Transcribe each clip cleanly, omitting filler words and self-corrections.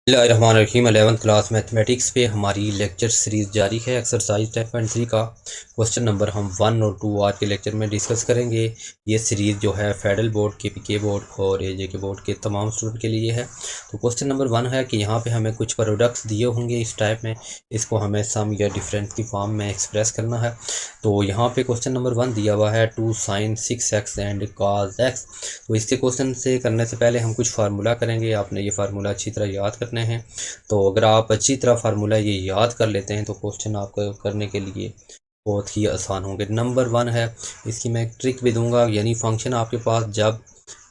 बिस्मिल्लाहिर्रहमानिर्रहीम 11th class mathematics पे हमारी लेक्चर सीरीज़ जारी है। एक्सरसाइज 10.3 का क्वेश्चन नंबर हम 1 और 2 आज के लेक्चर में डिस्कस करेंगे। ये सीरीज़ जो है फेडरल बोर्ड के बोर्ड और एजे के बोर्ड के तमाम स्टूडेंट के लिए है। तो क्वेश्चन नंबर 1 है कि यहाँ पे हमें कुछ प्रोडक्ट्स दिए होंगे इस टाइप में, इसको हमें सम या डिफरेंस की फॉर्म में एक्सप्रेस करना है। तो यहाँ पे क्वेश्चन नंबर 1 दिया हुआ है 2 sin 6x and cos x। तो इसके क्वेश्चन से करने से पहले हम कुछ फार्मूला करेंगे। आपने ये फार्मूला अच्छी तरह याद करने हैं। तो अगर आप अच्छी तरह फार्मूला ये याद कर लेते हैं तो क्वेश्चन आपको करने के लिए बहुत ही आसान होंगे। नंबर 1 है, इसकी मैं एक ट्रिक भी दूंगा, यानी फंक्शन आपके पास जब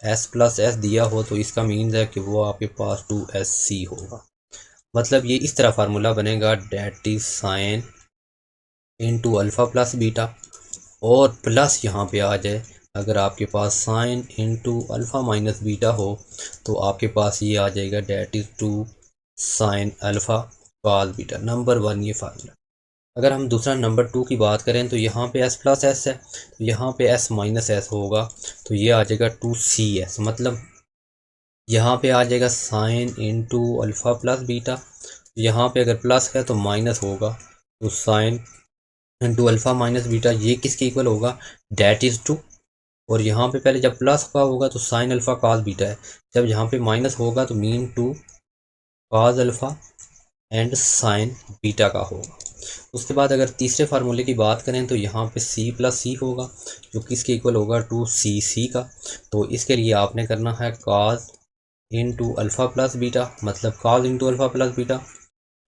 s प्लस एस दिया हो तो इसका मीन्स है कि वो आपके पास 2sc होगा। मतलब ये इस तरह फार्मूला बनेगा, that is sine into alpha plus beta, और प्लस यहाँ पे आ जाए अगर आपके पास sine into alpha minus beta हो तो आपके पास ये आ जाएगा that is 2 sine alpha cos beta. Number 1 ये फार्मूला। अगर हम दूसरा नंबर 2 की बात करें तो यहाँ पे s प्लस एस है, तो यहाँ पे s माइनस एस होगा, तो ये आ जाएगा 2cs। मतलब यहाँ पे आ जाएगा sign into alpha plus beta, यहाँ पे अगर प्लस है तो माइनस होगा, तो sign into alpha minus beta ये किसके इक्वल होगा, डेट इज़ 2। और यहाँ पे पहले जब प्लस का होगा तो साइन अल्फ़ा कॉस बीटा है, जब यहाँ पे माइनस होगा तो mean 2 cos alpha and sign beta का होगा। उसके बाद अगर तीसरे फार्मूले की बात करें तो यहाँ पे c प्लस सी होगा, जो किसके इक्वल होगा 2cc का। तो इसके लिए आपने करना है cos into alpha plus beta, मतलब cos into alpha plus beta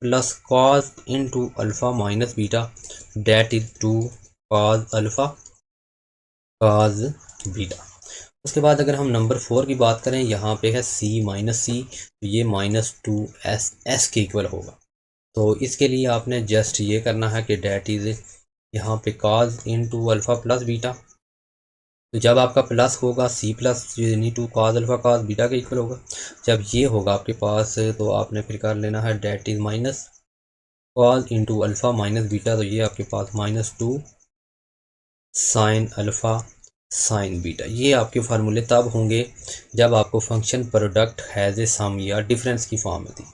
plus cos into alpha minus beta, that is 2 cos alpha cos beta. उसके बाद अगर हम नंबर 4 की बात करें, यहाँ पे है c माइनस सी, तो ये माइनस 2s के इक्वल होगा। तो इसके लिए आपने जस्ट ये करना है कि डेट इज़ यहाँ पे cos into alpha plus beta, तो जब आपका प्लस होगा c प्लस यानी 2 cos अल्फ़ा cos बीटा के इक्वल होगा। जब ये होगा आपके पास तो आपने फिर कर लेना है that is minus cos into alpha minus beta, तो ये आपके पास -2 साइन अल्फ़ा साइन बीटा। ये आपके फार्मूले तब होंगे जब आपको फंक्शन प्रोडक्ट हैज़ ए सम या डिफरेंस की फॉर्म में दी।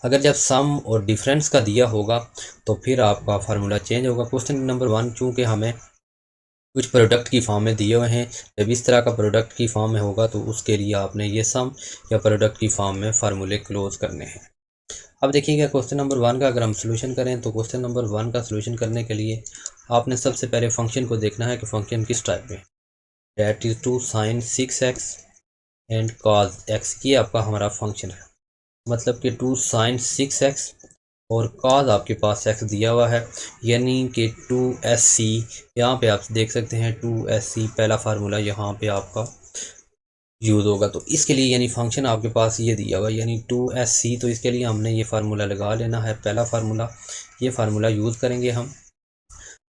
अगर जब सम और डिफरेंस का दिया होगा तो फिर आपका फार्मूला चेंज होगा। क्वेश्चन नंबर 1 चूँकि हमें कुछ प्रोडक्ट की फॉर्म में दिए हुए हैं, जब इस तरह का प्रोडक्ट की फॉर्म में होगा तो उसके लिए आपने ये सम या प्रोडक्ट की फॉर्म में फार्मूले क्लोज करने हैं। अब देखिएगा क्वेश्चन नंबर 1 का अगर हम सोल्यूशन करें तो क्वेश्चन नंबर 1 का सोल्यूशन करने के लिए आपने सबसे पहले फंक्शन को देखना है कि फंक्शन किस टाइप में। That is 2 sine 6x and cos x, ये आपका हमारा फंक्शन है। मतलब कि 2 साइन 6x और कॉस आपके पास x दिया हुआ है, यानी कि 2sc। यहाँ पे आप देख सकते हैं 2sc पहला फार्मूला यहाँ पे आपका यूज़ होगा। तो इसके लिए यानी फंक्शन आपके पास ये दिया हुआ यानी 2sc, तो इसके लिए हमने ये फार्मूला लगा लेना है, पहला फार्मूला। ये फार्मूला यूज़ करेंगे हम।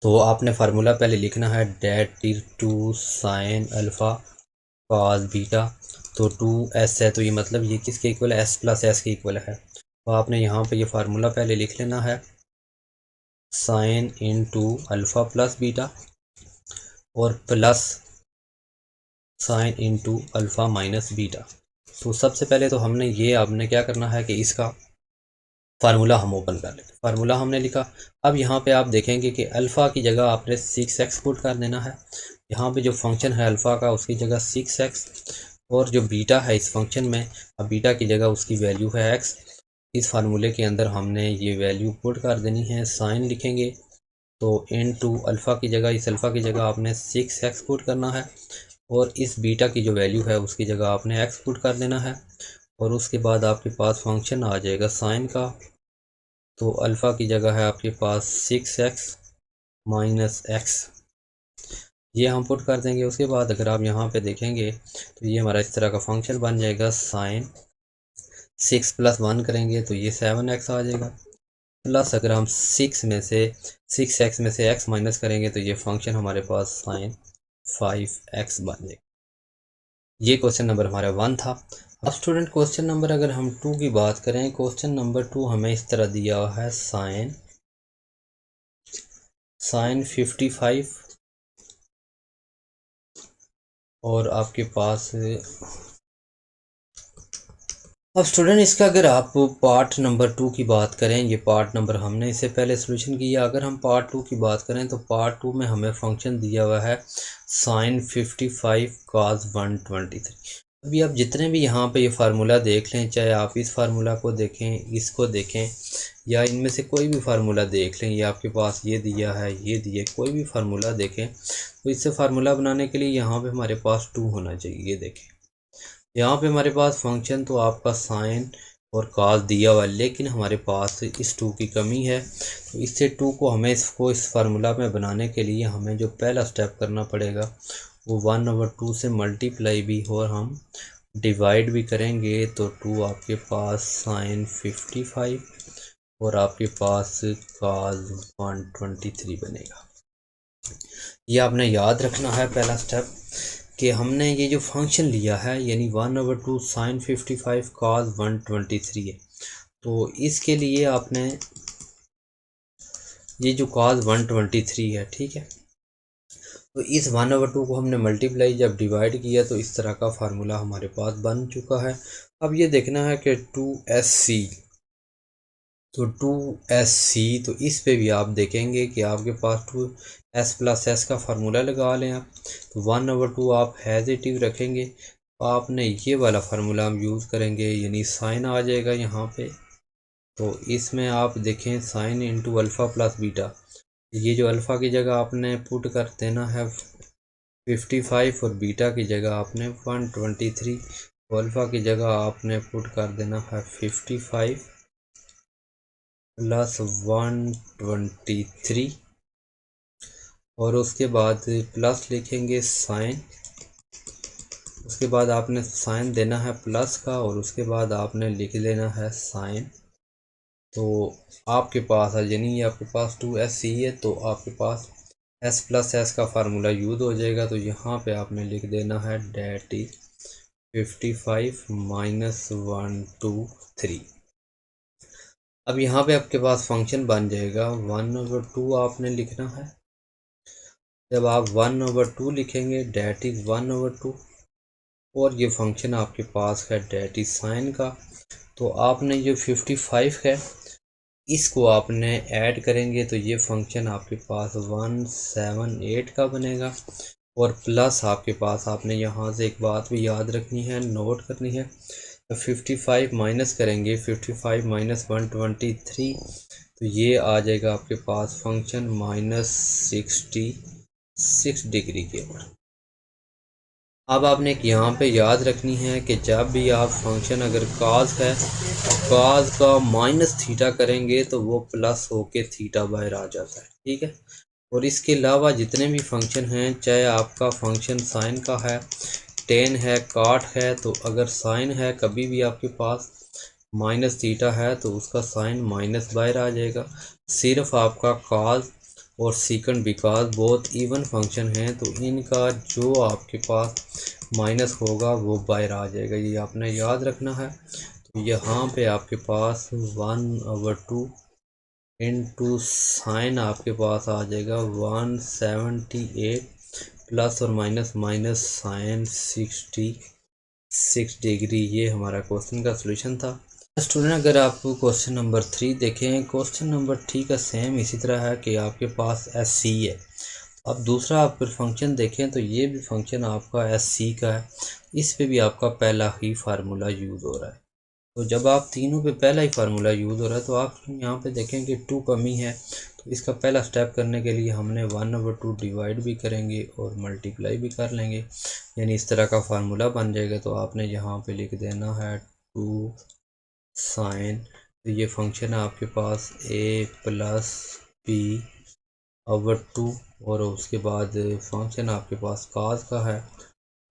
तो आपने फार्मूला पहले लिखना है that is 2 sine alpha cos beta. तो 2s है तो ये मतलब ये किसके इक्वल है, s प्लस एस के इक्वल है। तो आपने यहाँ पे ये फार्मूला पहले लिख लेना है, sine into alpha plus beta और plus sine into alpha minus beta. तो सबसे पहले तो हमने ये आपने क्या करना है कि इसका फार्मूला हम ओपन कर लेते। फार्मूला हमने लिखा। अब यहाँ पे आप देखेंगे कि अल्फ़ा की जगह आपने 6x पुट कर देना है। यहाँ पे जो फंक्शन है अल्फ़ा का उसकी जगह 6x, और जो बीटा है इस फंक्शन में, अब बीटा की जगह उसकी वैल्यू है x। इस फार्मूले के अंदर हमने ये वैल्यू पुट कर देनी है, साइन लिखेंगे तो इनटू अल्फ़ा की जगह, इस अल्फ़ा की जगह आपने 6x पुट करना है, और इस बीटा की जो वैल्यू है उसकी जगह आपने x पुट कर देना है। और उसके बाद आपके पास फंक्शन आ जाएगा साइन का, तो अल्फ़ा की जगह है आपके पास 6x माइनस एक्स, ये हम पुट कर देंगे। उसके बाद अगर आप यहाँ पे देखेंगे तो ये हमारा इस तरह का फंक्शन बन जाएगा, साइन 6 प्लस 1 करेंगे तो ये 7x आ जाएगा, प्लस अगर हम 6x में से x माइनस करेंगे तो ये फंक्शन हमारे पास साइन 5x बन जाएगा। ये क्वेश्चन नंबर हमारा 1 था। अब स्टूडेंट क्वेश्चन नंबर अगर हम 2 की बात करें, क्वेश्चन नंबर 2 हमें इस तरह दिया हुआ है, साइन 55 और आपके पास अब स्टूडेंट इसका अगर आप पार्ट नंबर 2 की बात करें, ये पार्ट नंबर हमने इससे पहले सोल्यूशन किया। अगर हम पार्ट 2 की बात करें तो पार्ट 2 में हमें फंक्शन दिया हुआ है साइन 55 cos 123। अभी आप जितने भी यहाँ पे ये फार्मूला देख लें, चाहे आप इस फार्मूला को देखें, इसको देखें, या इनमें से कोई भी फार्मूला देख लें, ये आपके पास ये दिया है, ये दिया, कोई भी फार्मूला देखें, तो इससे फार्मूला बनाने के लिए यहाँ पे हमारे पास 2 होना चाहिए। ये देखें, यहाँ पे हमारे पास फंक्शन तो आपका साइन और कॉस दिया हुआ है, लेकिन हमारे पास इस 2 की कमी है। तो इससे 2 को हमें इसको इस फार्मूला में बनाने के लिए हमें जो पहला स्टेप करना पड़ेगा वो 1/2 से मल्टीप्लाई भी और हम डिवाइड भी करेंगे। तो 2 आपके पास साइन 55 और आपके पास कॉस 123 बनेगा। ये आपने याद रखना है पहला स्टेप, कि हमने ये जो फंक्शन लिया है यानी 1/2 साइन 55 कॉस 123 है। तो इसके लिए आपने ये जो कॉस 123 है, ठीक है, तो इस 1/2 को हमने मल्टीप्लाई जब डिवाइड किया तो इस तरह का फार्मूला हमारे पास बन चुका है। अब ये देखना है कि 2SC, तो 2SC, तो इस पे भी आप देखेंगे कि आपके पास 2S प्लस एस का फार्मूला लगा लें आप। तो 1/2 आप हैजिटिव रखेंगे, तो आपने ये वाला फार्मूला हम यूज़ करेंगे, यानी साइन आ जाएगा यहाँ पे। तो इसमें आप देखें sign into alpha plus beta, ये जो अल्फ़ा की जगह आपने पुट कर देना है 55 और बीटा की जगह आपने 123, तो अल्फ़ा की जगह आपने पुट कर देना है 55 प्लस 123 और उसके बाद प्लस लिखेंगे साइन, उसके बाद आपने साइन देना है प्लस का और उसके बाद आपने लिख लेना है साइन। तो आपके पास है, यानी आपके पास 2SC है, तो आपके पास S प्लस एस का फार्मूला यूज़ हो जाएगा। तो यहाँ पे आपने लिख देना है डेट इज 55 माइनस 123। अब यहाँ पे आपके पास फंक्शन बन जाएगा 1/2 आपने लिखना है। जब आप 1/2 लिखेंगे डेट इज़ 1/2 और ये फंक्शन आपके पास है डेट इज साइन का, तो आपने जो 55 है इसको आपने ऐड करेंगे तो ये फंक्शन आपके पास 178 का बनेगा। और प्लस आपके पास आपने यहाँ से एक बात भी याद रखनी है, नोट करनी है, तो 55 माइनस करेंगे, 55 माइनस 123, तो ये आ जाएगा आपके पास फंक्शन -66 डिग्री के ऊपर। अब आपने एक यहाँ पे याद रखनी है कि जब भी आप फंक्शन अगर काज है, काज का माइनस थीटा करेंगे तो वो प्लस होके थीटा बाहर आ जाता है, ठीक है। और इसके अलावा जितने भी फंक्शन हैं, चाहे आपका फंक्शन साइन का है, टेन है, काट है, तो अगर साइन है कभी भी आपके पास माइनस थीटा है तो उसका साइन माइनस बाहर आ जाएगा। सिर्फ आपका काज और सीकंड बिकॉज बहुत इवन फंक्शन हैं तो इनका जो आपके पास माइनस होगा वो बाहर आ जाएगा, ये आपने याद रखना है। तो यहाँ पे आपके पास 1/2 इंटू साइन आपके पास आ जाएगा 178 प्लस और माइनस माइनस साइन 66 डिग्री। ये हमारा क्वेश्चन का सलूशन था। स्टूडेंट अगर आप क्वेश्चन नंबर 3 देखें, क्वेश्चन नंबर 3 का सेम इसी तरह है कि आपके पास SC है। अब दूसरा आप फिर फंक्शन देखें तो ये भी फंक्शन आपका SC का है, इस पे भी आपका पहला ही फार्मूला यूज़ हो रहा है। तो जब आप तीनों पे पहला ही फार्मूला यूज़ हो रहा है तो आप यहाँ पे देखें कि 2 कमी है, तो इसका पहला स्टेप करने के लिए हमने 1/2 डिवाइड भी करेंगे और मल्टीप्लाई भी कर लेंगे, यानी इस तरह का फार्मूला बन जाएगा। तो आपने यहाँ पे लिख देना है 2 साइन, तो ये फंक्शन है आपके पास a प्लस b/2 और उसके बाद फंक्शन आपके पास cos का है,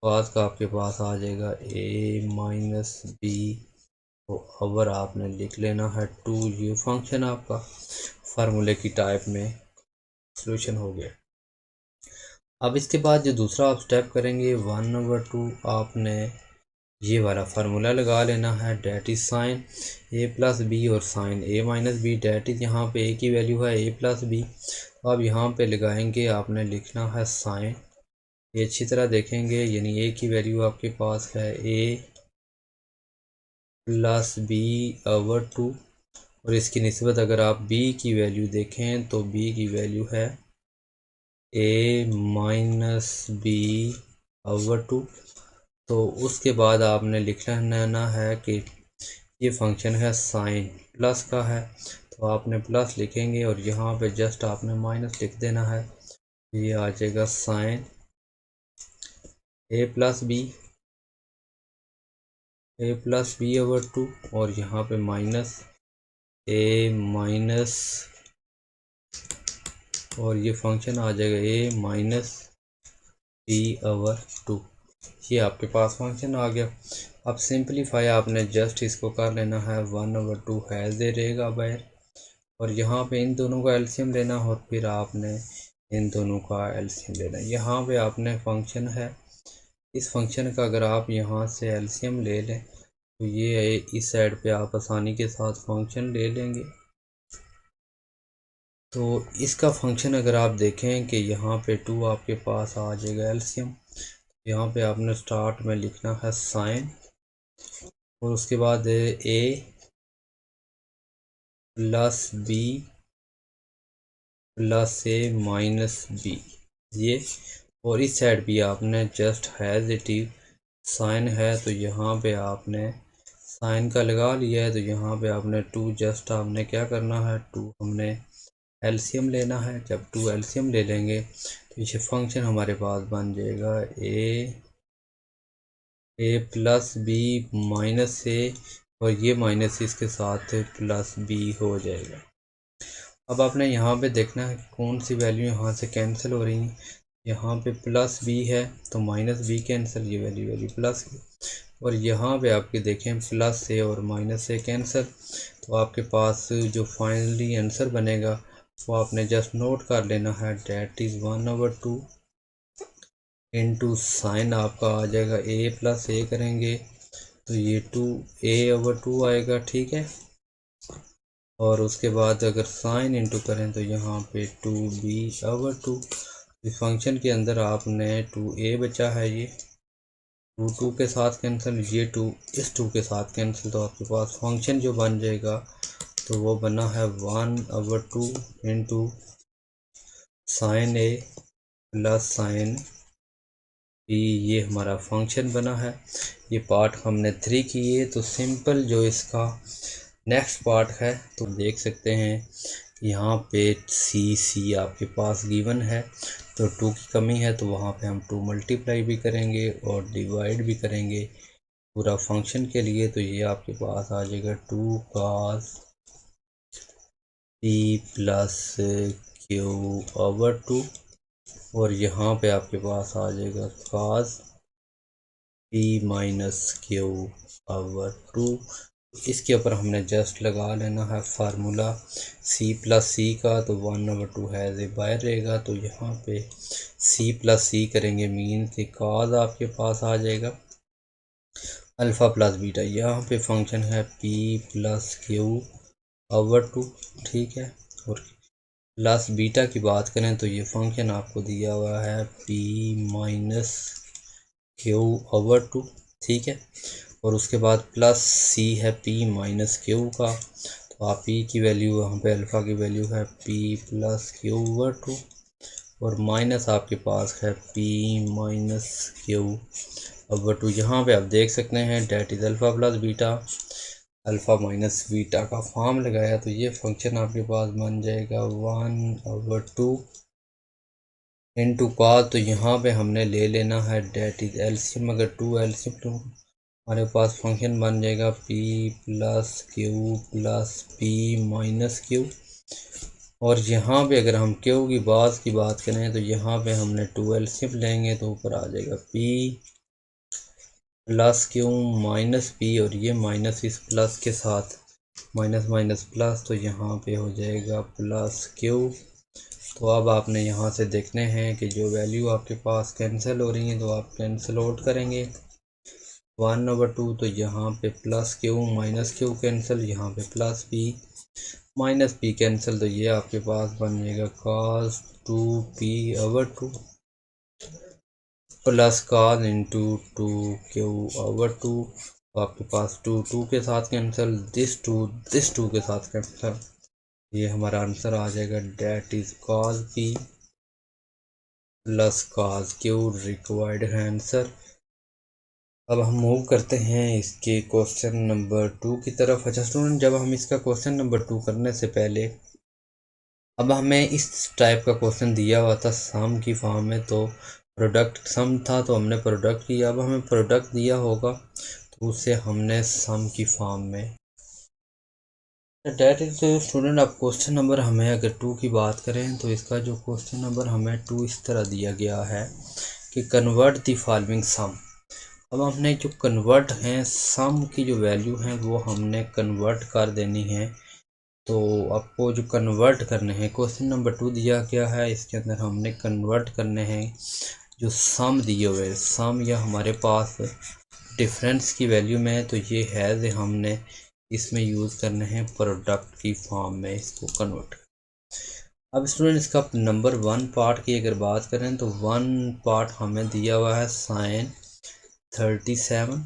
cos का आपके पास आ जाएगा a माइनस b, तो ओवर आपने लिख लेना है 2। ये फंक्शन आपका फार्मूले की टाइप में सॉल्यूशन हो गया। अब इसके बाद जो दूसरा आप स्टेप करेंगे 1/2 आपने ये वाला फार्मूला लगा लेना है, that is sine a plus B और sine a minus B, that is यहाँ पे a की वैल्यू है a प्लस बी। अब यहाँ पे लगाएंगे आपने लिखना है साइन, ये अच्छी तरह देखेंगे, यानी a की वैल्यू आपके पास है a प्लस बी ओवर 2, और इसकी निस्बत अगर आप b की वैल्यू देखें तो b की वैल्यू है a माइनस बी ओवर 2। तो उसके बाद आपने लिखना है कि ये फंक्शन है साइन प्लस का है, तो आपने प्लस लिखेंगे और यहाँ पे जस्ट आपने माइनस लिख देना है। ये आ जाएगा साइन ए प्लस बी ओवर 2, और यहाँ पे माइनस ए माइनस, और ये फंक्शन आ जाएगा ए माइनस बी ओवर 2। ये आपके पास फंक्शन आ गया। अब सिंपलीफाई आपने जस्ट इसको कर लेना है, 1/2 है दे रहेगा बाहर, और यहाँ पे इन दोनों का एलसीएम लेना, और फिर आपने इन दोनों का एलसीएम लेना। यहाँ पे आपने फंक्शन है, इस फंक्शन का अगर आप यहाँ से एलसीएम ले लें तो ये इस साइड पे आप आसानी के साथ फंक्शन ले लेंगे। तो इसका फंक्शन अगर आप देखें कि यहाँ पे 2 आपके पास आ जाएगा एलसीएम, यहाँ पे आपने स्टार्ट में लिखना है साइन, और उसके बाद ए प्लस बी प्लस ए माइनस बी, ये, और इस साइड भी आपने just has it is sine है तो यहाँ पे आपने साइन का लगा लिया है, तो यहाँ पे आपने 2 जस्ट आपने क्या करना है, 2 हमने एलसीएम लेना है। जब 2 एलसीएम ले लेंगे तो ये फंक्शन हमारे पास बन जाएगा ए प्लस बी माइनस ए, और ये माइनस इसके साथ प्लस बी हो जाएगा। अब आपने यहाँ पे देखना है कौन सी वैल्यू यहाँ से कैंसिल हो रही है। यहाँ पे प्लस बी है तो माइनस बी कैंसिल, ये वैल्यू प्लस की, और यहाँ पे आपके देखें प्लस ए और माइनस ए कैंसिल। तो आपके पास जो फाइनली आंसर बनेगा वो आपने जस्ट नोट कर लेना है, डेट इज़ 1/2 इंटू साइन आपका आ जाएगा ए प्लस ए करेंगे तो ये 2a/2 आएगा, ठीक है। और उसके बाद अगर साइन इंटू करें तो यहाँ पे 2b/2। इस फंक्शन के अंदर आपने 2a बचा है, ये 2 के साथ कैंसिल, ये 2 इस 2 के साथ कैंसिल, तो आपके पास फंक्शन जो बन जाएगा तो वो बना है 1/2 इंटू साइन ए प्लस साइन बी, ये हमारा फंक्शन बना है। ये पार्ट हमने 3 किए। तो सिंपल जो इसका नेक्स्ट पार्ट है तो देख सकते हैं यहाँ पे सी आपके पास गिवन है, तो 2 की कमी है तो वहाँ पे हम 2 मल्टीप्लाई भी करेंगे और डिवाइड भी करेंगे पूरा फंक्शन के लिए। तो ये आपके पास आ जाएगा 2 cos p प्लस q/2, और यहाँ पे आपके पास आ जाएगा cos p माइनस q/2। इसके ऊपर हमने जस्ट लगा लेना है फार्मूला c प्लस सी का, तो 1/2 है बाहर रहेगा, तो यहाँ पे c प्लस सी करेंगे मीन के cos आपके पास आ जाएगा अल्फ़ा प्लस बीटा। यहाँ पे फंक्शन है p प्लस q/2, ठीक है। और प्लस बीटा की बात करें तो ये फंक्शन आपको दिया हुआ है p माइनस q/2, ठीक है। और उसके बाद प्लस सी है p माइनस क्यू का, तो आप p की वैल्यू वहाँ पे अल्फ़ा की वैल्यू है p प्लस q/2, और माइनस आपके पास है p माइनस q/2। यहाँ पे आप देख सकते हैं that is alpha plus beta, alpha minus beta का फॉर्म लगाया तो ये फंक्शन आपके पास बन जाएगा 1/2 इंटू कॉस। तो यहाँ पे हमने ले लेना है डेट इज एलसीएम, अगर 2 एलसीएम तो हमारे पास फंक्शन बन जाएगा p plus Q plus p minus Q. और यहाँ पे अगर हम क्यू की बात करें तो यहाँ पे हमने 2 एलसीएम लेंगे तो ऊपर आ जाएगा p plus Q minus p, और ये माइनस इस प्लस के साथ माइनस माइनस प्लस, तो यहाँ पे हो जाएगा प्लस क्यू। तो अब आपने यहाँ से देखने हैं कि जो वैल्यू आपके पास कैंसिल हो रही है तो आप कैंसिल आउट करेंगे 1/2, तो यहाँ पे plus Q minus Q cancel, यहाँ पे plus P minus P cancel, तो ये आपके पास बन जाएगा cos 2p/2 plus cos into 2q/2, तो आपके पास टू के साथ कैंसिल, दिस टू के साथ कैंसिल, ये हमारा आंसर आ जाएगा that is cos P plus cos Q required है आंसर। अब हम मूव करते हैं इसके क्वेश्चन नंबर 2 की तरफ। अच्छा स्टूडेंट, जब हम इसका क्वेश्चन नंबर 2 करने से पहले अब हमें इस टाइप का क्वेश्चन दिया हुआ था सम की फॉर्म में, तो प्रोडक्ट सम था तो हमने प्रोडक्ट किया। अब हमें प्रोडक्ट दिया होगा तो उसे हमने सम की फॉर्म में डेट इज स्टूडेंट। अब क्वेश्चन नंबर हमें अगर 2 की बात करें तो इसका जो क्वेश्चन नंबर हमें 2 इस तरह दिया गया है कि कन्वर्ट द फॉलोइंग सम। अब हमने जो कन्वर्ट हैं सम की जो वैल्यू है वो हमने कन्वर्ट कर देनी है। तो आपको जो कन्वर्ट करने हैं, क्वेश्चन नंबर 2 दिया गया है, इसके अंदर हमने कन्वर्ट करने हैं जो सम दिए हुए सम या हमारे पास डिफरेंस की वैल्यू में है, तो ये है हमने इसमें यूज़ करने हैं प्रोडक्ट की फॉर्म में इसको कन्वर्ट। अब स्टूडेंट इसका नंबर 1 पार्ट की अगर बात करें तो 1 पार्ट हमें दिया हुआ है साइन 37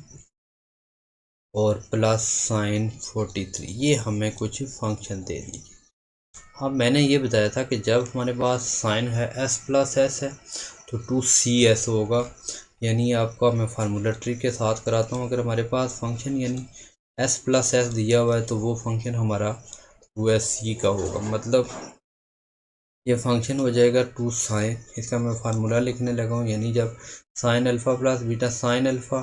और प्लस साइन 43, ये हमें कुछ फंक्शन दे दीजिए। हाँ, मैंने ये बताया था कि जब हमारे पास साइन है s प्लस एस है तो 2cs होगा, यानी आपका मैं फार्मूला ट्रिक के साथ कराता हूँ। अगर हमारे पास फंक्शन यानी s प्लस एस दिया हुआ है तो वो फंक्शन हमारा 2sc का होगा, मतलब ये फंक्शन हो जाएगा 2 साइन। इसका मैं फार्मूला लिखने लगा हूँ, यानी जब sign alpha plus beta sine alpha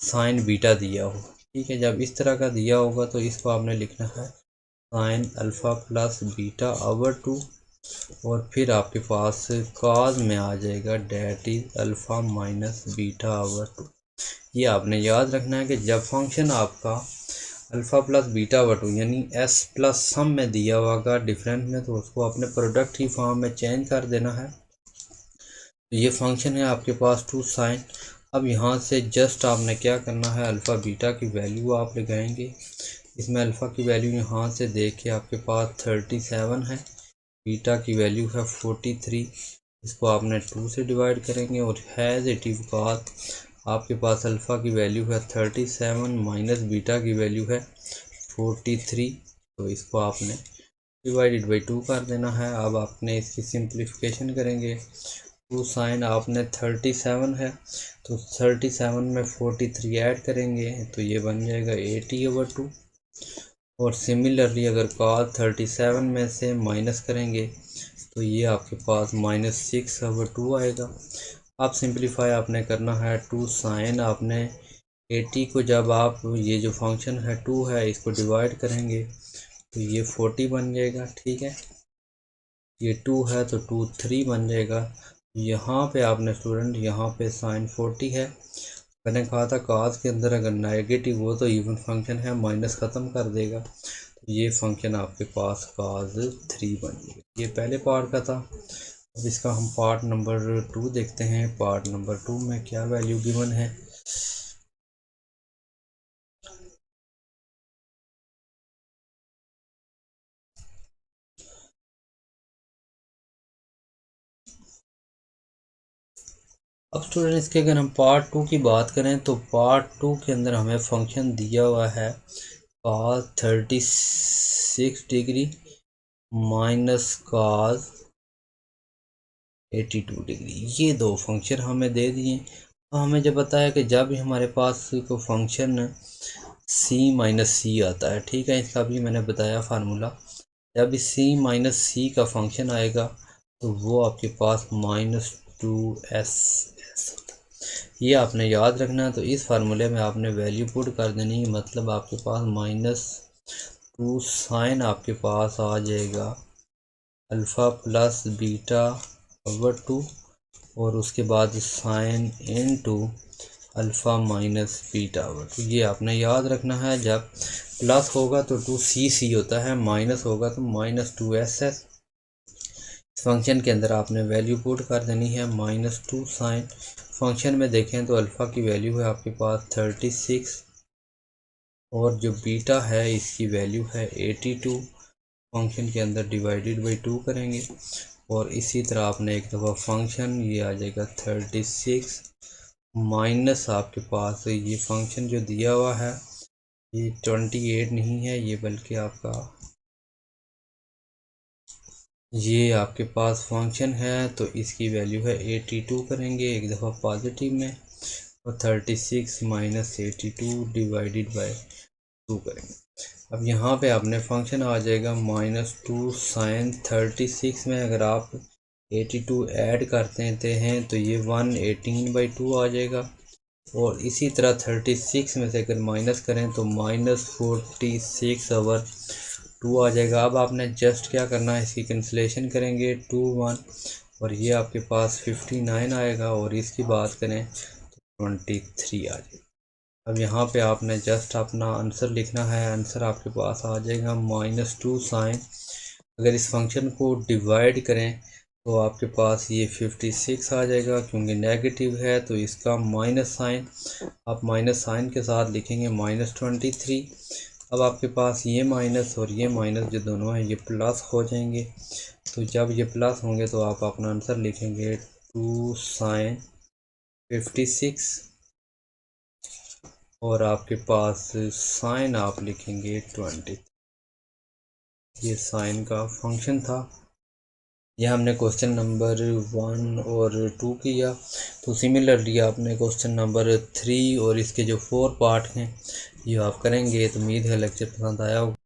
sine beta दिया हो, ठीक है, जब इस तरह का दिया होगा तो इसको आपने लिखना है sine alpha plus beta over 2 और फिर आपके पास कॉज में आ जाएगा that is alpha minus beta over 2। ये आपने याद रखना है कि जब फंक्शन आपका अल्फ़ा प्लस बीटा ओवर 2 यानी s प्लस सम में दिया होगा डिफरेंस में, तो उसको अपने प्रोडक्ट की फॉर्म में चेंज कर देना है। तो ये फंक्शन है आपके पास 2 साइन। अब यहाँ से जस्ट आपने क्या करना है, अल्फ़ा बीटा की वैल्यू आप लगाएंगे। इसमें अल्फ़ा की वैल्यू यहाँ से देख के आपके पास 37 है, बीटा की वैल्यू है 43, इसको आपने 2 से डिवाइड करेंगे और हैज़ इट इज़ कॉज आपके पास अल्फ़ा की वैल्यू है 37 माइनस बीटा की वैल्यू है 43, तो इसको आपने डिवाइडेड बाई 2 कर देना है। अब आपने इसकी सिंप्लीफिकेशन करेंगे, 2 साइन आपने 37 है तो 37 में 43 ऐड करेंगे तो ये बन जाएगा 80/2, और सिमिलरली अगर कॉस 37 में से माइनस करेंगे तो ये आपके पास -6/2 आएगा। अब सिंप्लीफाई आपने करना है 2 साइन आपने 80 को जब आप ये जो फंक्शन है 2 है इसको डिवाइड करेंगे तो ये 40 बन जाएगा, ठीक है, ये 2 है तो 2 3 बन जाएगा। यहाँ पे आपने स्टूडेंट यहाँ पे साइन 40 है, मैंने कहा था काज के अंदर अगर नेगेटिव हो तो इवन फंक्शन है माइनस ख़त्म कर देगा, तो ये फंक्शन आपके पास काज 3 बन जाएगा। ये पहले पार्ट का था। अब इसका हम पार्ट नंबर 2 देखते हैं। पार्ट नंबर 2 में क्या वैल्यू गिवन है। अब स्टूडेंट इसके अगर हम पार्ट 2 की बात करें तो पार्ट 2 के अंदर हमें फंक्शन दिया हुआ है cos 36 degree minus cos 82 degree, ये दो फंक्शन हमें दे दिए। तो हमें जब बताया कि जब भी हमारे पास को फंक्शन c माइनस सी आता है, ठीक है, इसका भी मैंने बताया फार्मूला, जब भी c माइनस सी का फंक्शन आएगा तो वो आपके पास -2s होता है, ये आपने याद रखना है। तो इस फार्मूले में आपने वैल्यू पुट कर देनी है, मतलब आपके पास -2 साइन आपके पास आ जाएगा अल्फ़ा प्लस बीटा ओवर 2 और उसके बाद sine into alpha minus beta over 2, ये आपने याद रखना है। जब प्लस होगा तो 2c होता है, माइनस होगा तो -2s। फंक्शन के अंदर आपने वैल्यू पुट कर देनी है -2 साइन। फंक्शन में देखें तो अल्फ़ा की वैल्यू है आपके पास 36 और जो बीटा है इसकी वैल्यू है 82। फंक्शन के अंदर डिवाइडेड बाई 2 करेंगे और इसी तरह आपने एक दफ़ा फंक्शन ये आ जाएगा 36 माइनस आपके पास ये फंक्शन जो दिया हुआ है ये 28 नहीं है ये, बल्कि आपका ये आपके पास फंक्शन है तो इसकी वैल्यू है 82 करेंगे एक दफ़ा पॉजिटिव में, और 36 माइनस 82 डिवाइडेड बाय 2 करेंगे। अब यहाँ पे आपने फंक्शन आ जाएगा -2 साइन 36 में अगर आप 82 ऐड करते हैं तो ये 118/2 आ जाएगा, और इसी तरह 36 में से अगर माइनस करें तो -46/2 आ जाएगा। अब आपने जस्ट क्या करना है, इसकी कैंसिलेशन करेंगे 2 1, और ये आपके पास 59 आएगा, और इसकी बात करें तो 23 आ जाएगा। अब यहाँ पे आपने जस्ट अपना आंसर लिखना है, आंसर आपके पास आ जाएगा -2 साइन, अगर इस फंक्शन को डिवाइड करें तो आपके पास ये 56 आ जाएगा, क्योंकि नेगेटिव है तो इसका माइनस साइन, आप माइनस साइन के साथ लिखेंगे -23। अब आपके पास ये माइनस और ये माइनस जो दोनों हैं ये प्लस हो जाएंगे, तो जब ये प्लस होंगे तो आप अपना आंसर लिखेंगे 2 साइन 56, और आपके पास साइन आप लिखेंगे 20। ये साइन का फंक्शन था। यह हमने क्वेश्चन नंबर 1 और 2 किया। तो सिमिलरली आपने क्वेश्चन नंबर 3 और इसके जो 4 पार्ट हैं ये आप करेंगे। तो उम्मीद है लेक्चर पसंद आया होगा।